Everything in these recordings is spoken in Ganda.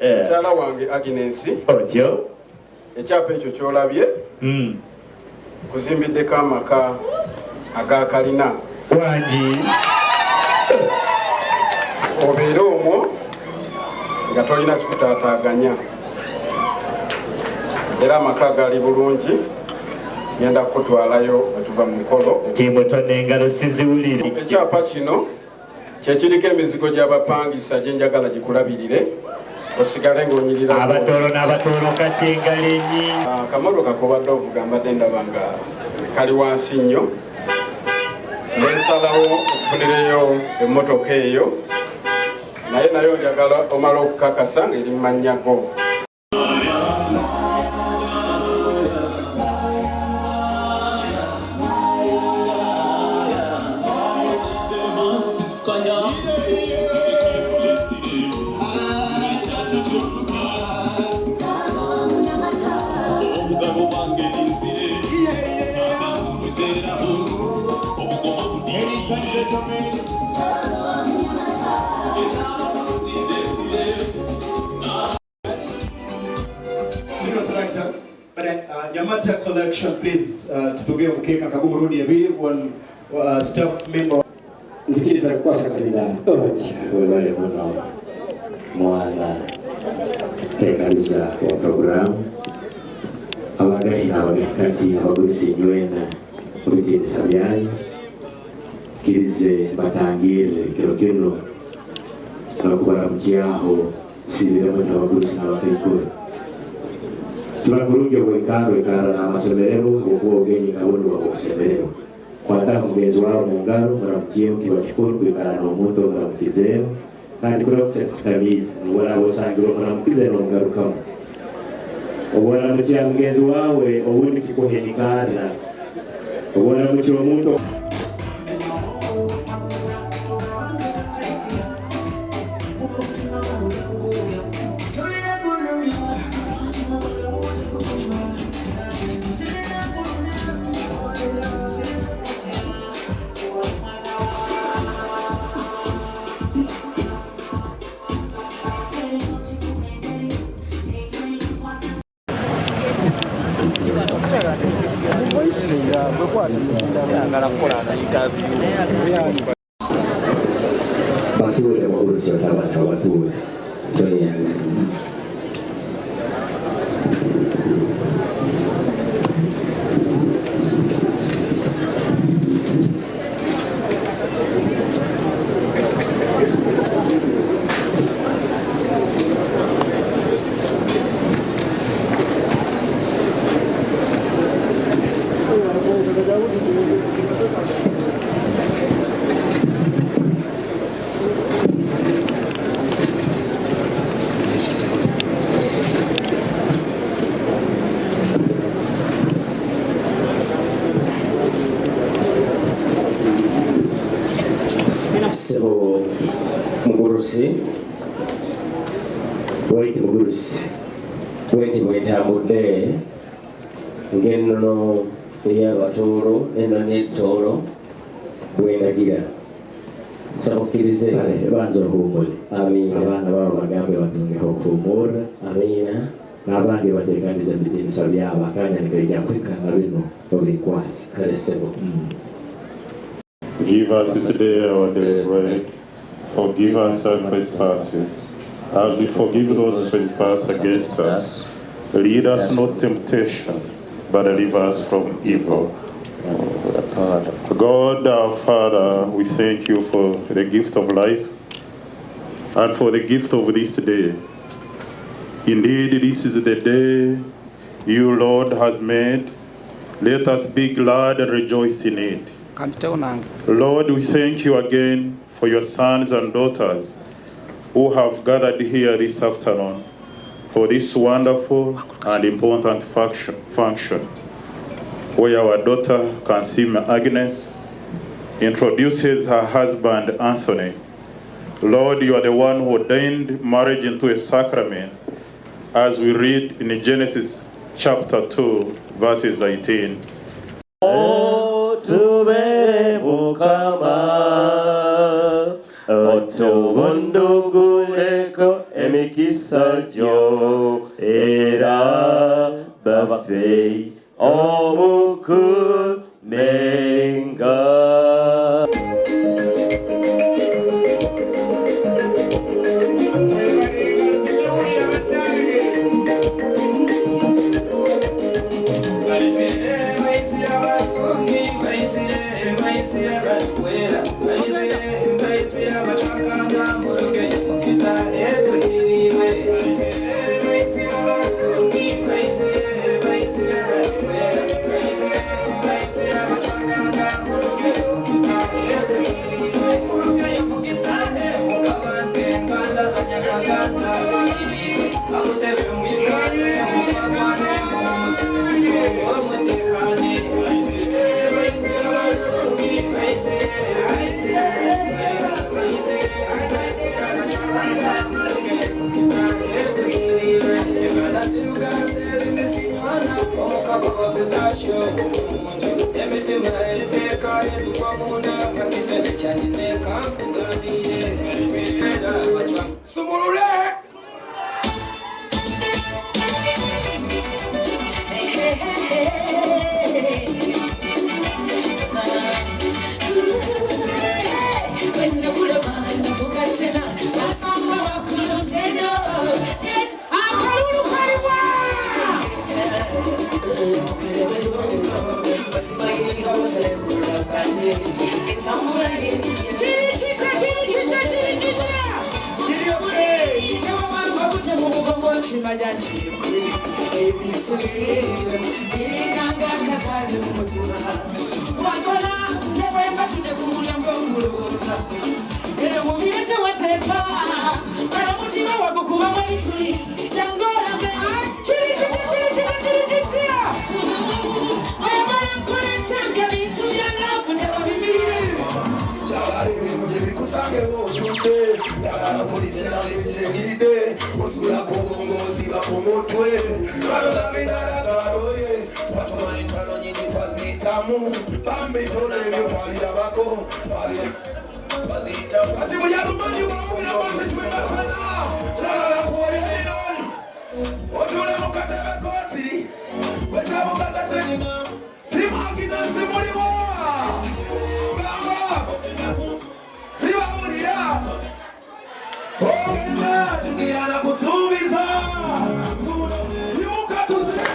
mukyala wange Agnes otyo ekyapa ekyo kyolabye kuzimbiddeko amaka agakalina wangi obeere omwo nga tolina kikutaataaganya era amaka gali bulungi ngenda kukutwalayo bwetuva mu mukolo kimutone engalo siziwulire. Ekyapa kino kyekiriko emizigo gy'abapangisa gye njagala gikulabirire osigale ng'onyirira abatoolo n'abatoolo kati engalo ennyingi. Akamotoka kobadde ovuga mbadde ndaba nga kali wansi nnyo nensalawo okufunireyo emmotoka eyo nayo njagala omala okukakasa ng'eri mu mannya go. Yamata collection, please. Tutuge mkeka kagumu rudi ya bili one staff member. Nsikiliza kwa sakazindani. Wale mwana mwana tekaliza wa programu abagahina abagahikati abagurisi nywena kubitinisa byanyu kirize batangire kino nakubara mukyaho usibiremo n'abagurisi n'abakayikora turakurunge bwekaro ikara n'amasemerero ubwogenyi kabundi bakusemerero kwata mugenzi wawe mu ngaro muramukiye ukibashukuru kwikara n'omuntu muramukizeo kandi kuri kutabizi nubona bosangiro muramukize n'omugarukamo ubona mukiya mugenzi wawe ubundi kikuhenikana ubona mukiya omuntu basubire mu kurusha abantu abatuye joyous sebo mugurusi wait mugurusi wait wetambudde ng'ennono ey'abatoolo n'ennono y'ettoolo bwendagira sabukirize banza okuwummule amiina abaana babo bagambe batungeho okuwummula amiina n'abandi bateganize mu bitinisa byabo akanya nigaija kwekanga bino obikwasi kale sebo. Give us this day our daily bread. Forgive us our trespasses, as we forgive those who trespass against us. Lead us not to temptation, but deliver us from evil. God our Father, we thank you for the gift of life and for the gift of this day. Indeed, this is the day you, Lord, has made. Let us be glad and rejoice in it. Lord, we thank you again for your sons and daughters who have gathered here this afternoon for this wonderful and important function where our daughter, Kansima Agnes, introduces her husband, Anthony. Lord, you are the one who ordained marriage into a sacrament, as we read in Genesis chapter 2, verses 18. Otubere mukama otubunduguleko mikisa gyo era baffe omukumenga.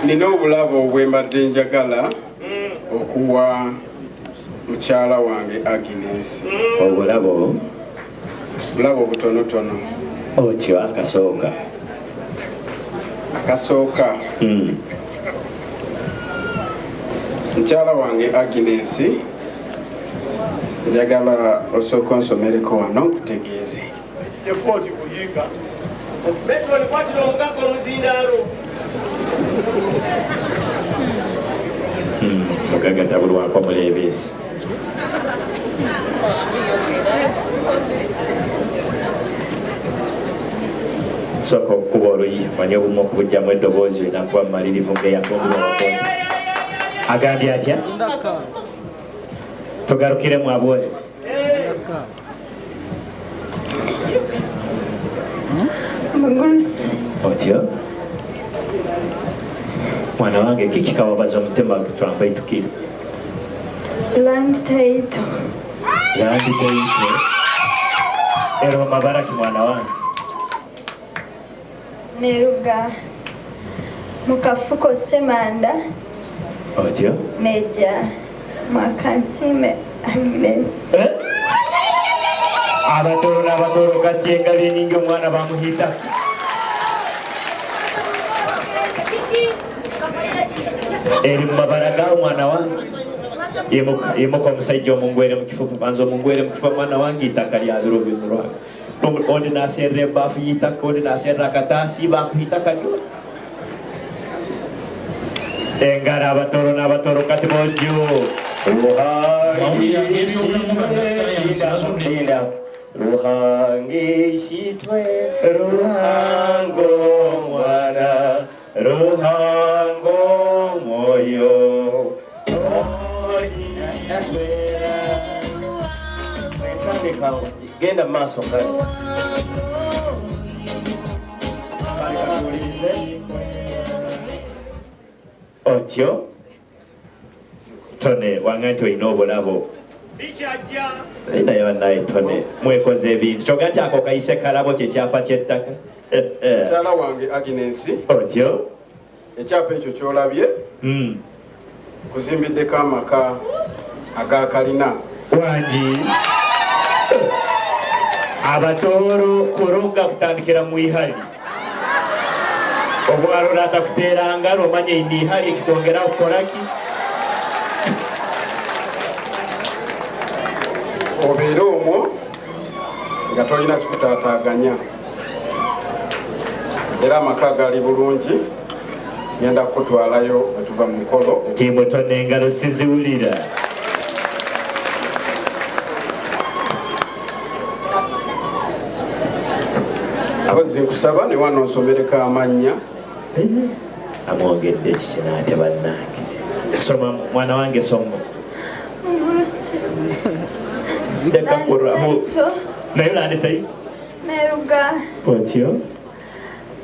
Nina obulabo bwe mbadde njagala okuwa mukyala wange Agnes. Obulabo butonotono. Otyo akasooka. Mukyala wange Agnes, njagala osooka onsomereko wano nkutegeeze. Mugagga tabulwako muleebeesi. Sooka okukuba oluyi manye obumu okubujjamu eddoboozi enakuba mumalirivu ng'eyafumbibwa omukono. Agambye atya? Tugarukiremu abwole. Otyo? Mwana wange kiki kawabaza omutima twampaitukire? Land title. Ero mabaraki mwana wange. Neruga mukafuko semanda. Otyo? Neja mwakansime Agnes. Abatoro kati engali enyingi omwana bamuhiita. Eri mumabara gawo mwana wange. Yemuka omusajja omungwere mukifuba banza omungwere mukifuba mwana wange itaka lyabiro bimulwanga. Ondi naserra ebbafu y'itaka, ondi naserra akataasi bakuhitaka lyo. Engara abatoro n'abatoro kati bojjo. Ruhangishitwe ruhango mwana ruhango moyo. Genda maaso kale. Otyo Tonny wanganti olina obulabo naye bannaye Tonny mwekoze ebintu kyoga nti ako kayise kalabo kyekyapa kyettaka mukyala wange Agnes otyo ekyapa ekyo kyolabye kuzimbiddeko amaka agakalina wangi abatooro kurunga kutandikira mu ihali obwalo lata kuteera ngalo omanye ndi ihali ekitongera kukolaki obeera omwo nga tolina kikutaataaganya era amaka gali bulungi ngenda kukutwalayo bwetuva mu mukolo timu Tonny engalo siziwulira mpozi nkusaba ne wano nsomereko amannya amwogedde kikinaate bannange soma mwana wange soma naye olande taito Neruga otyo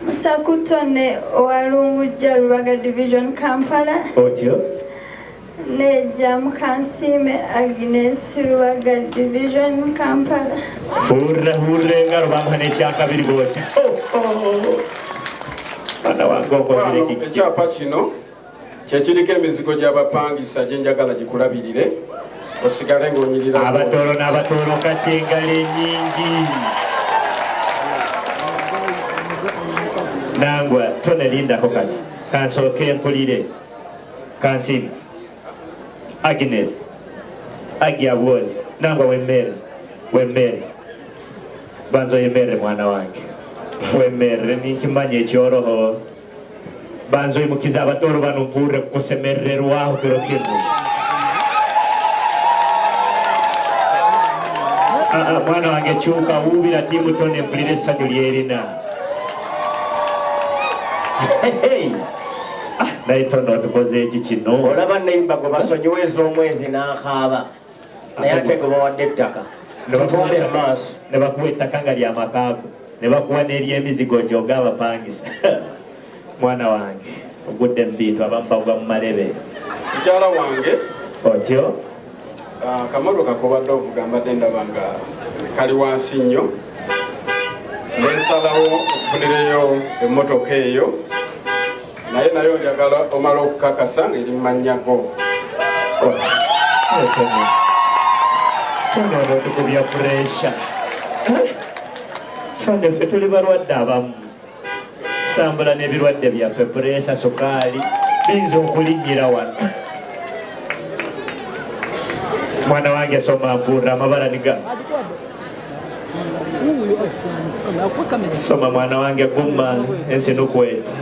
Musaku Tonny owalungujja Lubaga Division Kampala otyo Neja Mukansime Agnes Lubaga Division Kampala hurra engalo bamuha n'ekyakabiri bwoti mwana wange okozire kiki ekyapa kino kyekiriko emizigo gy'abapangisa gye njagala gikulabirire osigale ng'onyirira abatoolo n'abatoolo kati engalo ennyingi nangwa Tonny lindako kati kansooke empulire kansibi Agnes agyabwoli nangwa wemmere banzo yemmere mwana wange wemmere ninkimanya ekyoroho banzo yimukiza abatoolo bano mpurre kukusemererwaho kirokiru mwana wange kyuka wuubira tiimu Tonny empulire essanyu lyerina naye Tonny otukoze eki kino olaba neyimba gwe basonyiweza omwezi n'akaaba naye ate gwe bawadde ettaka tutwale maaso ne bakuwa ettaka nga lyamakaago ne bakuwa n'eryemizigo gyoga abapangisa mwana wange ogudde mu bintu abamu bagwa mu malebe mukyala wange otyo akamotoka kobadde ovuga mbadde ndaba nga kali wansi nnyo nensalawo okufunireyo emmotoka eyo naye njagala omala okukakasa ng'eri mu mannya go Tonny ono tukubya puresha Tonny ffe tuli balwadde abamu tutambula n'ebirwadde byaffe puresha sukaali biyinza okulinnyira wano mwana wange soma mpurra amabala niga soma mwana wange gumma ensinukwete